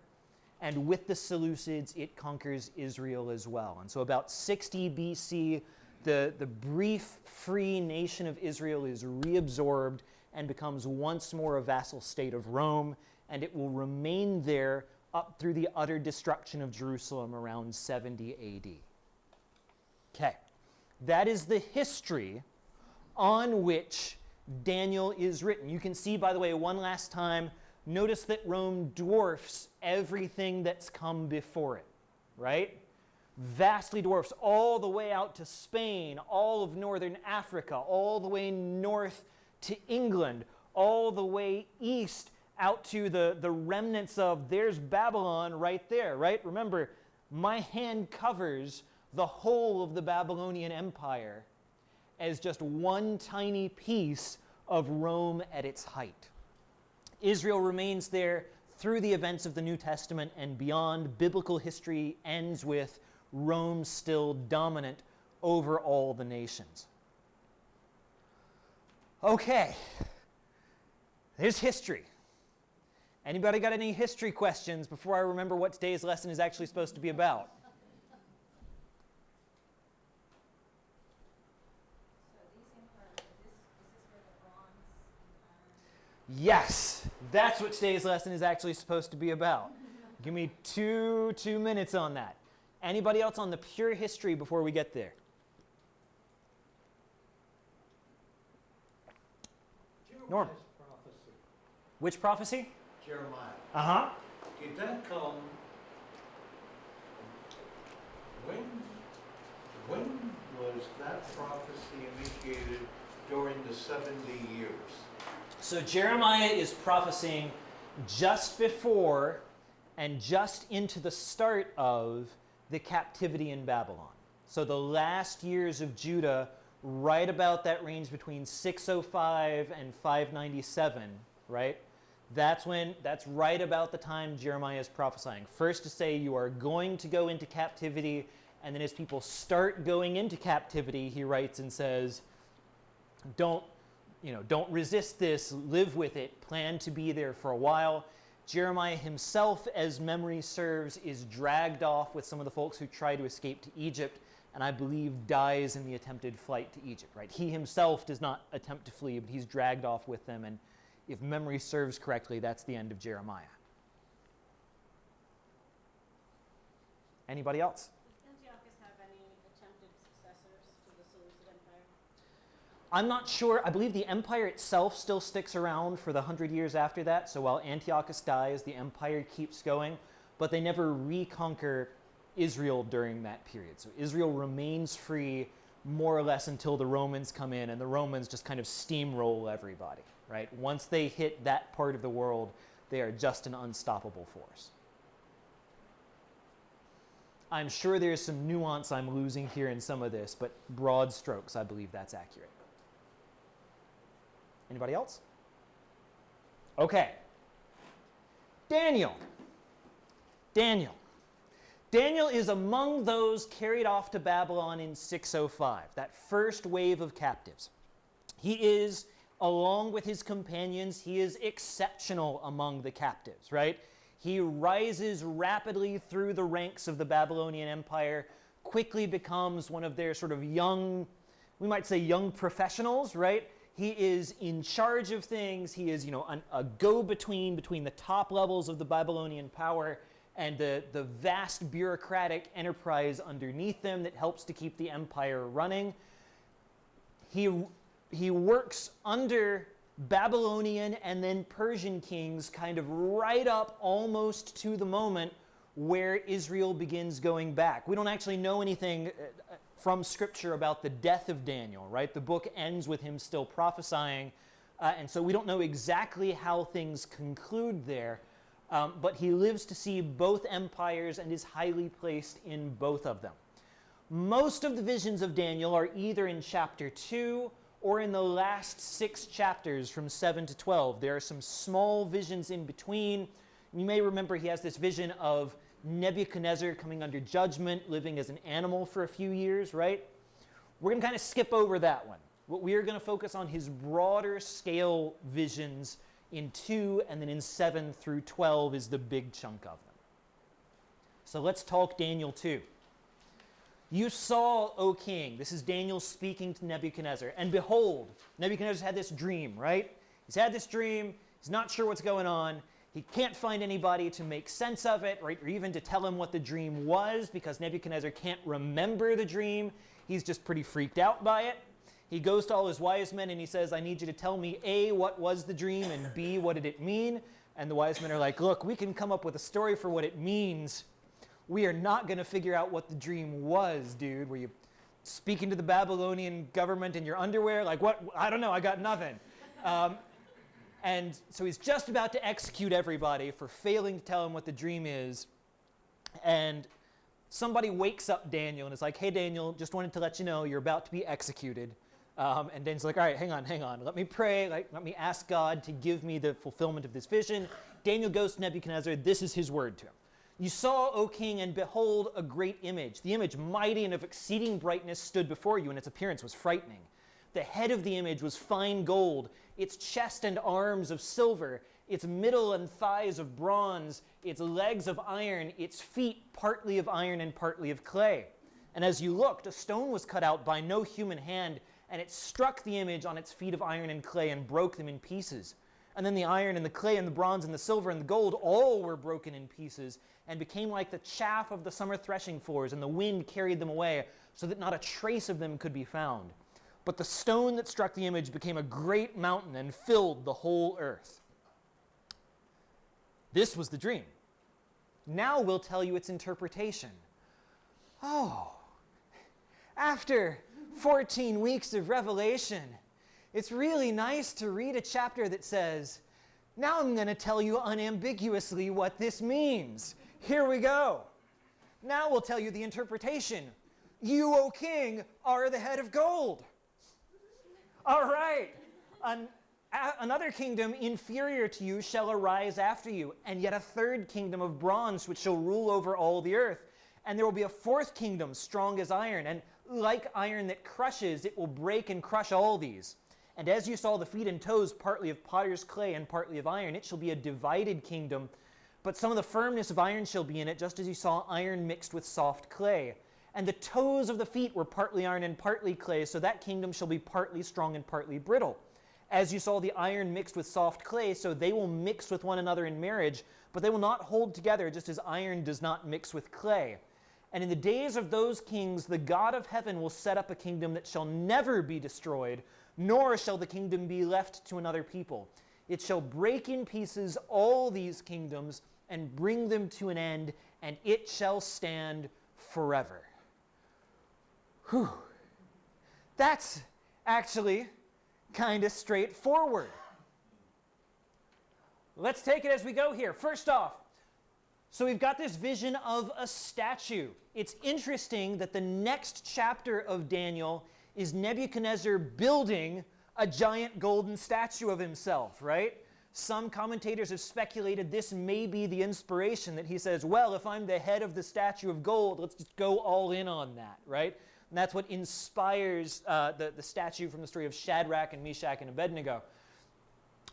And with the Seleucids, it conquers Israel as well. And so about 60 BC, the brief free nation of Israel is reabsorbed and becomes once more a vassal state of Rome, and it will remain there up through the utter destruction of Jerusalem around 70 AD. Okay, that is the history on which Daniel is written. You can see, by the way, one last time, notice that Rome dwarfs everything that's come before it, right? Vastly dwarfs all the way out to Spain, all of northern Africa, all the way north to England, all the way east out to the remnants of, there's Babylon right there, right? Remember, my hand covers the whole of the Babylonian Empire as just one tiny piece of Rome at its height. Israel remains there through the events of the New Testament and beyond. Biblical history ends with Rome still dominant over all the nations. Okay, there's history. Anybody got any history questions before I remember what today's lesson is actually supposed to be about? Yes, that's what today's lesson is actually supposed to be about. Give me two minutes on that. Anybody else on the pure history before we get there? Norm. Prophecy. Which prophecy? Jeremiah. Uh-huh. Did that come? When was that prophecy initiated during the 70 years? So Jeremiah is prophesying just before and just into the start of the captivity in Babylon. So the last years of Judah, right about that range between 605 and 597, right? That's right about the time Jeremiah is prophesying. First to say you are going to go into captivity, and then as people start going into captivity, he writes and says, don't resist this, live with it, plan to be there for a while. Jeremiah himself, as memory serves, is dragged off with some of the folks who try to escape to Egypt, and I believe dies in the attempted flight to Egypt, right? He himself does not attempt to flee, but he's dragged off with them, and if memory serves correctly, that's the end of Jeremiah. Anybody else? Does Antiochus have any attempted successors to the Seleucid Empire? I'm not sure. I believe the empire itself still sticks around for the 100 years after that. So while Antiochus dies, the empire keeps going, but they never reconquer Israel during that period. So Israel remains free more or less until the Romans come in, and the Romans just kind of steamroll everybody, right? Once they hit that part of the world, they are just an unstoppable force. I'm sure there's some nuance I'm losing here in some of this, but broad strokes, I believe that's accurate. Anybody else? Okay. Daniel. Daniel is among those carried off to Babylon in 605, that first wave of captives. He is, along with his companions, he is exceptional among the captives, right? He rises rapidly through the ranks of the Babylonian Empire, quickly becomes one of their sort of young, we might say young professionals, right? He is in charge of things. He is, a go-between between the top levels of the Babylonian power and the vast bureaucratic enterprise underneath them that helps to keep the empire running. He works under Babylonian and then Persian kings kind of right up almost to the moment where Israel begins going back. We don't actually know anything from Scripture about the death of Daniel, right? The book ends with him still prophesying, and so we don't know exactly how things conclude there, but he lives to see both empires and is highly placed in both of them. Most of the visions of Daniel are either in chapter 2 or in the last 6 chapters from 7 to 12. There are some small visions in between. You may remember he has this vision of Nebuchadnezzar coming under judgment, living as an animal for a few years, right? We're going to kind of skip over that one. What we are going to focus on his broader scale visions in 2, and then in 7 through 12 is the big chunk of them. So let's talk Daniel 2. You saw, O king, this is Daniel speaking to Nebuchadnezzar, and behold, Nebuchadnezzar's had this dream, right? He's had this dream, he's not sure what's going on, he can't find anybody to make sense of it, right, or even to tell him what the dream was, because Nebuchadnezzar can't remember the dream. He's just pretty freaked out by it. He goes to all his wise men and he says, I need you to tell me, A, what was the dream, and B, what did it mean? And the wise men are like, look, we can come up with a story for what it means. We are not going to figure out what the dream was, dude. Were you speaking to the Babylonian government in your underwear? Like, what? I don't know. I got nothing. And so he's just about to execute everybody for failing to tell him what the dream is. And somebody wakes up Daniel and is like, hey, Daniel, just wanted to let you know you're about to be executed. And Daniel's like, all right, hang on. Let me pray. Let me ask God to give me the fulfillment of this vision. Daniel goes to Nebuchadnezzar. This is his word to him. You saw, O king, and behold, a great image. The image, mighty and of exceeding brightness, stood before you, and its appearance was frightening. The head of the image was fine gold, its chest and arms of silver, its middle and thighs of bronze, its legs of iron, its feet partly of iron and partly of clay. And as you looked, a stone was cut out by no human hand, and it struck the image on its feet of iron and clay and broke them in pieces. And then the iron and the clay and the bronze and the silver and the gold all were broken in pieces and became like the chaff of the summer threshing floors, and the wind carried them away so that not a trace of them could be found. But the stone that struck the image became a great mountain and filled the whole earth. This was the dream. Now we'll tell you its interpretation. Oh, after 14 weeks of revelation, it's really nice to read a chapter that says, now I'm going to tell you unambiguously what this means. Here we go. Now we'll tell you the interpretation. You, O king, are the head of gold. All right. Another kingdom inferior to you shall arise after you, and yet a third kingdom of bronze which shall rule over all the earth. And there will be a fourth kingdom strong as iron, and like iron that crushes, it will break and crush all these. And as you saw the feet and toes partly of potter's clay and partly of iron, it shall be a divided kingdom. But some of the firmness of iron shall be in it, just as you saw iron mixed with soft clay. And the toes of the feet were partly iron and partly clay, so that kingdom shall be partly strong and partly brittle. As you saw the iron mixed with soft clay, so they will mix with one another in marriage, but they will not hold together, just as iron does not mix with clay. And in the days of those kings, the God of heaven will set up a kingdom that shall never be destroyed, nor shall the kingdom be left to another people. It shall break in pieces all these kingdoms and bring them to an end, and it shall stand forever. Whew. That's actually kind of straightforward. Let's take it as we go here. First off, so we've got this vision of a statue. It's interesting that the next chapter of Daniel is Nebuchadnezzar building a giant golden statue of himself, right? Some commentators have speculated this may be the inspiration that he says, well, if I'm the head of the statue of gold, let's just go all in on that, right? And that's what inspires the statue from the story of Shadrach and Meshach and Abednego.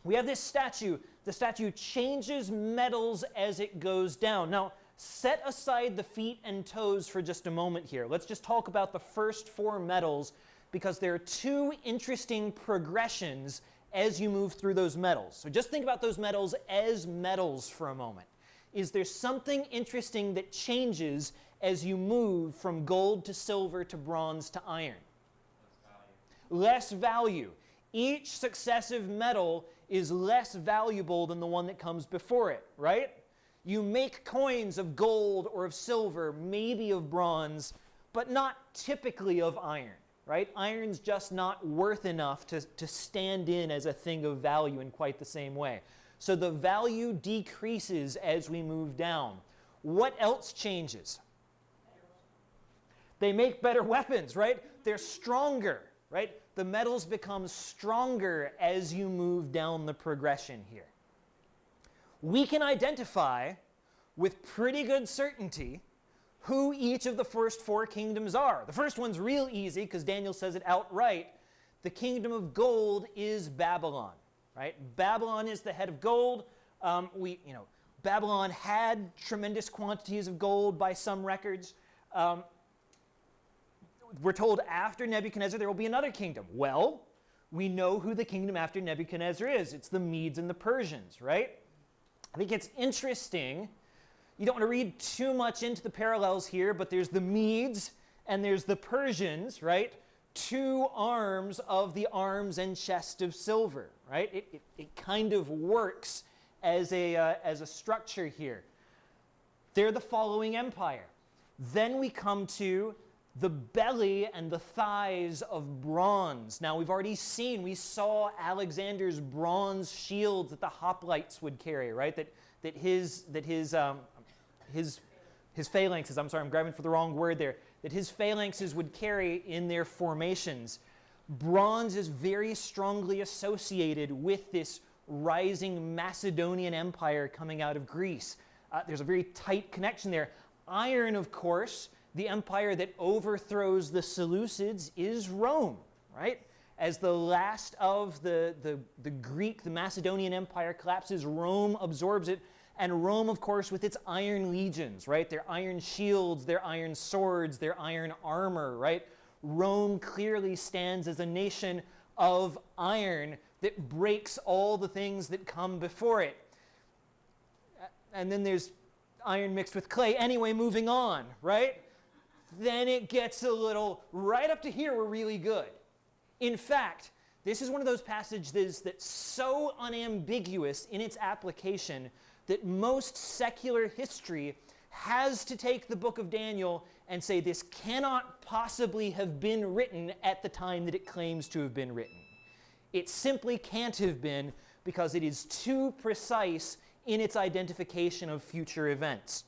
We have this statue. The statue changes metals as it goes down. Now, set aside the feet and toes for just a moment here. Let's just talk about the first 4 metals, because there are 2 interesting progressions as you move through those metals. So just think about those metals as metals for a moment. Is there something interesting that changes as you move from gold to silver to bronze to iron? Less value. Each successive metal is less valuable than the one that comes before it, right? You make coins of gold or of silver, maybe of bronze, but not typically of iron. Right? Iron's just not worth enough to stand in as a thing of value in quite the same way. So the value decreases as we move down. What else changes? They make better weapons, right? They're stronger, right? The metals become stronger as you move down the progression here. We can identify with pretty good certainty who each of the first 4 kingdoms are. The first one's real easy because Daniel says it outright. The kingdom of gold is Babylon, right? Babylon is the head of gold. Babylon had tremendous quantities of gold by some records. We're told after Nebuchadnezzar there will be another kingdom. Well, we know who the kingdom after Nebuchadnezzar is. It's the Medes and the Persians, right? I think it's interesting. You don't want to read too much into the parallels here, but there's the Medes and there's the Persians, right? 2 arms of the arms and chest of silver, right? It kind of works as a structure here. They're the following empire. Then we come to the belly and the thighs of bronze. Now we've already seen, we saw Alexander's bronze shields that the hoplites would carry, right? That his phalanxes, I'm sorry, I'm grabbing for the wrong word there, that his phalanxes would carry in their formations. Bronze is very strongly associated with this rising Macedonian empire coming out of Greece. There's a very tight connection there. Iron, of course, the empire that overthrows the Seleucids is Rome, right? As the last of the Greek, the Macedonian empire collapses, Rome absorbs it. And Rome, of course, with its iron legions, right? Their iron shields, their iron swords, their iron armor, right? Rome clearly stands as a nation of iron that breaks all the things that come before it. And then there's iron mixed with clay. Anyway, moving on, right? Then it gets a little, right up to here, we're really good. In fact, this is one of those passages that's so unambiguous in its application that most secular history has to take the book of Daniel and say this cannot possibly have been written at the time that it claims to have been written. It simply can't have been because it is too precise in its identification of future events.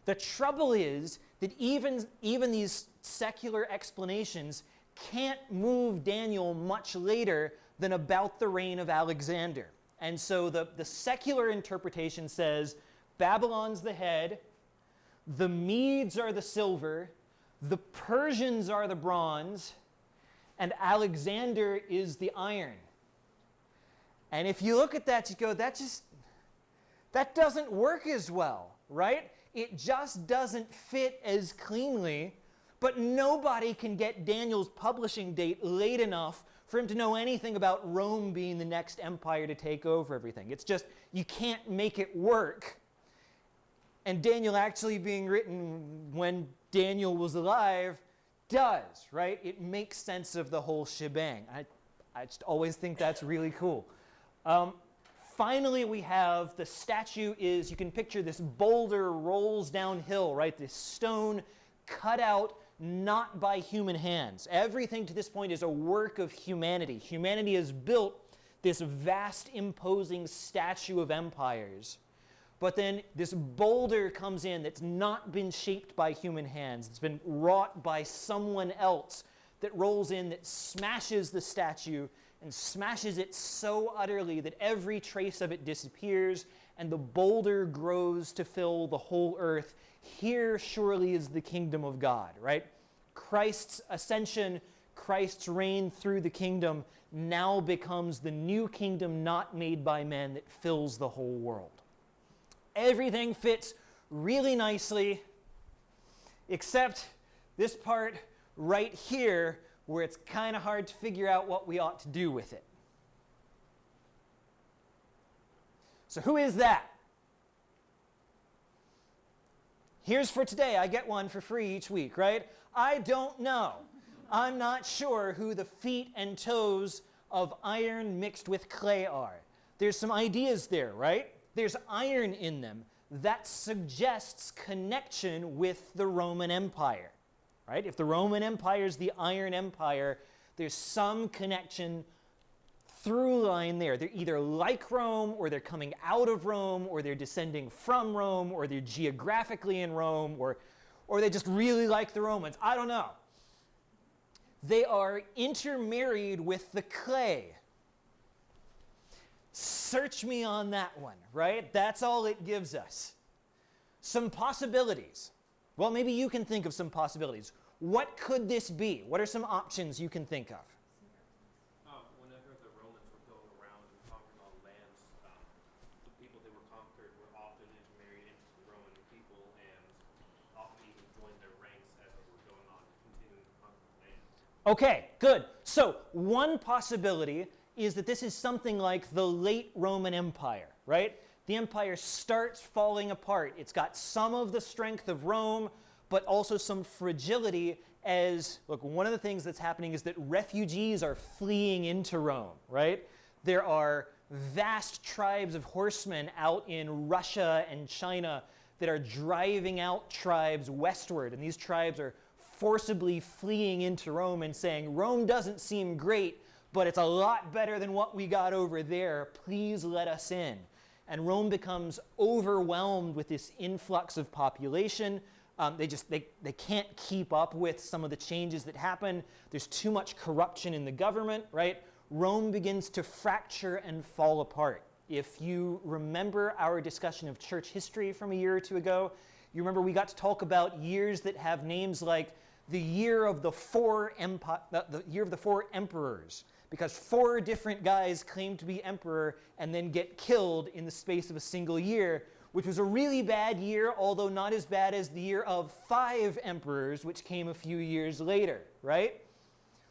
The trouble is that even these secular explanations can't move Daniel much later than about the reign of Alexander. And so the secular interpretation says Babylon's the head, the Medes are the silver, the Persians are the bronze, and Alexander is the iron. And if you look at that, you go, that doesn't work as well, right? It just doesn't fit as cleanly, but nobody can get Daniel's publishing date late enough for him to know anything about Rome being the next empire to take over everything. It's just, you can't make it work. And Daniel actually being written when Daniel was alive does, right? It makes sense of the whole shebang. I just always think that's really cool. Finally, we have the statue is, you can picture this boulder rolls downhill, right? This stone cut out not by human hands. Everything to this point is a work of humanity. Humanity has built this vast, imposing statue of empires. But then this boulder comes in that's not been shaped by human hands. It's been wrought by someone else that rolls in, that smashes the statue, and smashes it so utterly that every trace of it disappears and the boulder grows to fill the whole earth. Here surely is the kingdom of God, right? Christ's ascension, Christ's reign through the kingdom now becomes the new kingdom not made by men that fills the whole world. Everything fits really nicely, except this part right here where it's kind of hard to figure out what we ought to do with it. So who is that? Here's for today. I get one for free each week, right? I don't know. I'm not sure who the feet and toes of iron mixed with clay are. There's some ideas there, right? There's iron in them. That suggests connection with the Roman Empire, right? If the Roman Empire is the Iron Empire, there's some connection through line there. They're either like Rome, or they're coming out of Rome, or they're descending from Rome, or they're geographically in Rome, or they just really like the Romans. I don't know. They are intermarried with the clay. Search me on that one, right? That's all it gives us. Some possibilities. Well, maybe you can think of some possibilities. What could this be? What are some options you can think of? Whenever the Romans were going around and conquering all lands, the people that were conquered were often intermarried into the Roman people and often even joined their ranks as they were going on, continuing to conquer the land. Okay, good. So one possibility is that this is something like the late Roman Empire, right? The empire starts falling apart. It's got some of the strength of Rome, but also some fragility as, look, one of the things that's happening is that refugees are fleeing into Rome, right? There are vast tribes of horsemen out in Russia and China that are driving out tribes westward, and these tribes are forcibly fleeing into Rome and saying, Rome doesn't seem great, but it's a lot better than what we got over there. Please let us in. And Rome becomes overwhelmed with this influx of population. They can't keep up with some of the changes that happen. There's too much corruption in the government, right? Rome begins to fracture and fall apart. If you remember our discussion of church history from a year or two ago, you remember we got to talk about years that have names like the year of the four emperors, because 4 different guys claim to be emperor and then get killed in the space of a single year, which was a really bad year, although not as bad as the year of 5 emperors, which came a few years later, right?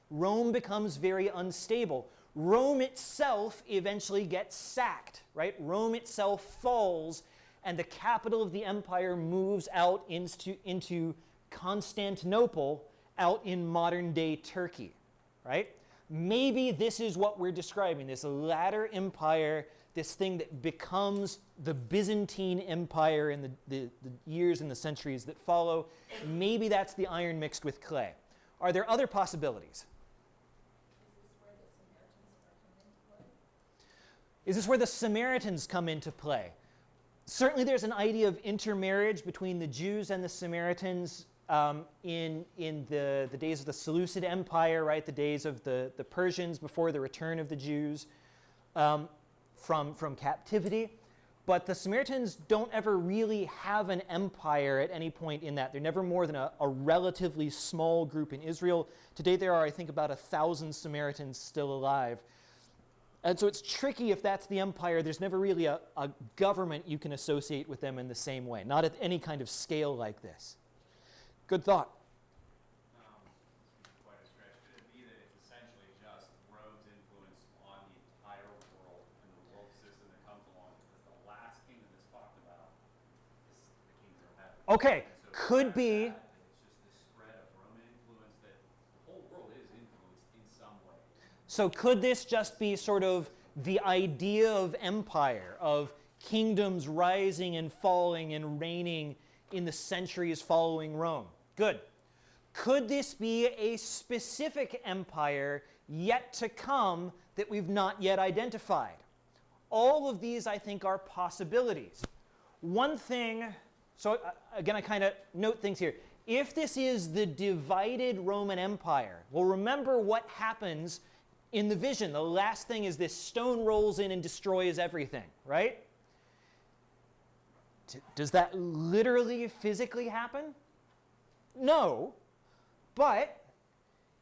Rome becomes very unstable. Rome itself eventually gets sacked, right? Rome itself falls, and the capital of the empire moves out into Constantinople, out in modern-day Turkey, right? Maybe this is what we're describing, this latter empire, this thing that becomes the Byzantine Empire in the years and the centuries that follow. Maybe that's the iron mixed with clay. Are there other possibilities? Is this where the Samaritans come into play? Certainly there's an idea of intermarriage between the Jews and the Samaritans in the days of the Seleucid Empire, right? The days of the Persians before the return of the Jews from captivity. But the Samaritans don't ever really have an empire at any point in that. They're never more than a relatively small group in Israel. Today there are, I think, about 1,000 Samaritans still alive. And so it's tricky if that's the empire. There's never really a government you can associate with them in the same way, not at any kind of scale like this. Good thought. Quite a stretch. Could it be that it's essentially just Rome's influence on the entire world and the world system that comes along? Because the last kingdom that's talked about is the kingdom of heaven. Okay, So could be. It's just this spread of Roman influence that the whole world is influenced in some way. So could this just be sort of the idea of empire, of kingdoms rising and falling and reigning in the centuries following Rome? Good. Could this be a specific empire yet to come that we've not yet identified? All of these, I think, are possibilities. One thing, so again, I kind of note things here. If this is the divided Roman Empire, well, remember what happens In the vision, the last thing is this stone rolls in and destroys everything, right? Does that literally, physically happen? No, but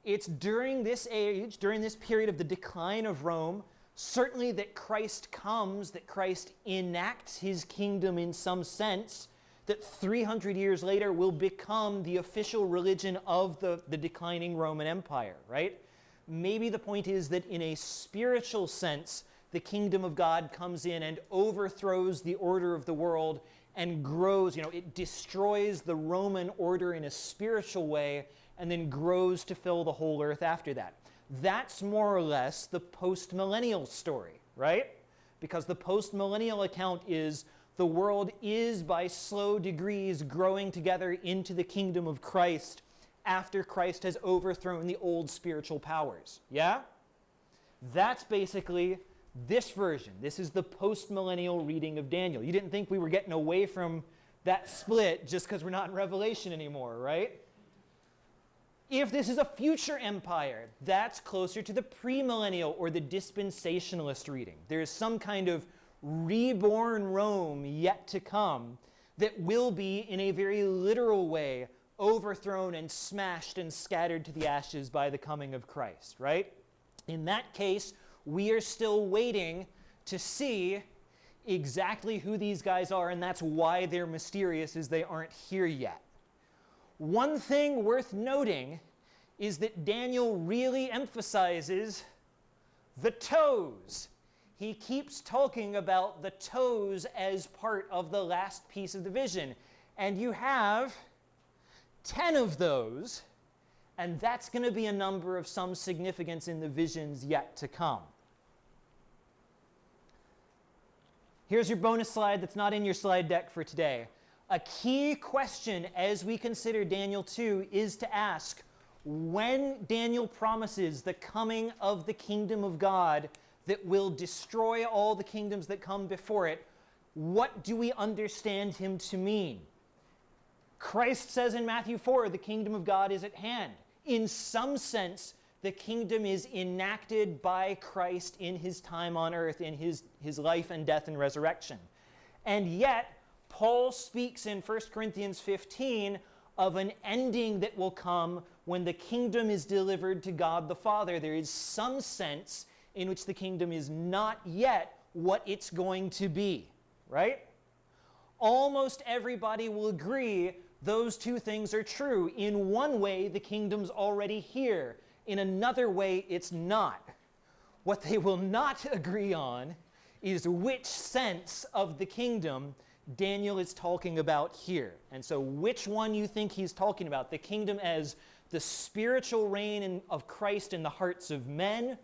it's during this age, during this period of the decline of Rome, certainly that Christ comes, that Christ enacts his kingdom in some sense, that 300 years later will become the official religion of the declining Roman Empire, right? Maybe the point is that in a spiritual sense, the kingdom of God comes in and overthrows the order of the world and grows, it destroys the Roman order in a spiritual way and then grows to fill the whole earth after that. That's more or less the post-millennial story, right? Because the post-millennial account is the world is by slow degrees growing together into the kingdom of Christ after Christ has overthrown the old spiritual powers. Yeah? That's basically this version. This is the post-millennial reading of Daniel. You didn't think we were getting away from that split just because we're not in Revelation anymore, right? If this is a future empire, that's closer to the premillennial or the dispensationalist reading. There is some kind of reborn Rome yet to come that will be, in a very literal way, overthrown and smashed and scattered to the ashes by the coming of Christ, right? In that case, we are still waiting to see exactly who these guys are, and that's why they're mysterious, is they aren't here yet. One thing worth noting is that Daniel really emphasizes the toes. He keeps talking about the toes as part of the last piece of the vision. And you have 10 of those, and that's going to be a number of some significance in the visions yet to come. Here's your bonus slide that's not in your slide deck for today. A key question as we consider Daniel 2 is to ask, when Daniel promises the coming of the kingdom of God that will destroy all the kingdoms that come before it, what do we understand him to mean? Christ says in Matthew 4, the kingdom of God is at hand. In some sense, the kingdom is enacted by Christ in his time on earth, in his life and death and resurrection. And yet, Paul speaks in 1 Corinthians 15 of an ending that will come when the kingdom is delivered to God the Father. There is some sense in which the kingdom is not yet what it's going to be, right? Almost everybody will agree those two things are true. In one way, the kingdom's already here. In another way, it's not. What they will not agree on is which sense of the kingdom Daniel is talking about here. And so which one you think he's talking about? The kingdom as the spiritual reign of Christ in the hearts of men,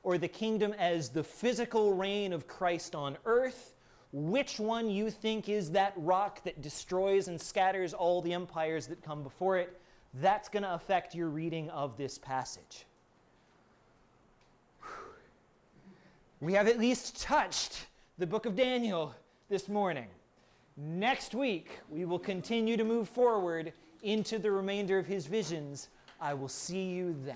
or the kingdom as the physical reign of Christ on earth? Which one you think is that rock that destroys and scatters all the empires that come before it? That's going to affect your reading of this passage. We have at least touched the book of Daniel this morning. Next week, we will continue to move forward into the remainder of his visions. I will see you then.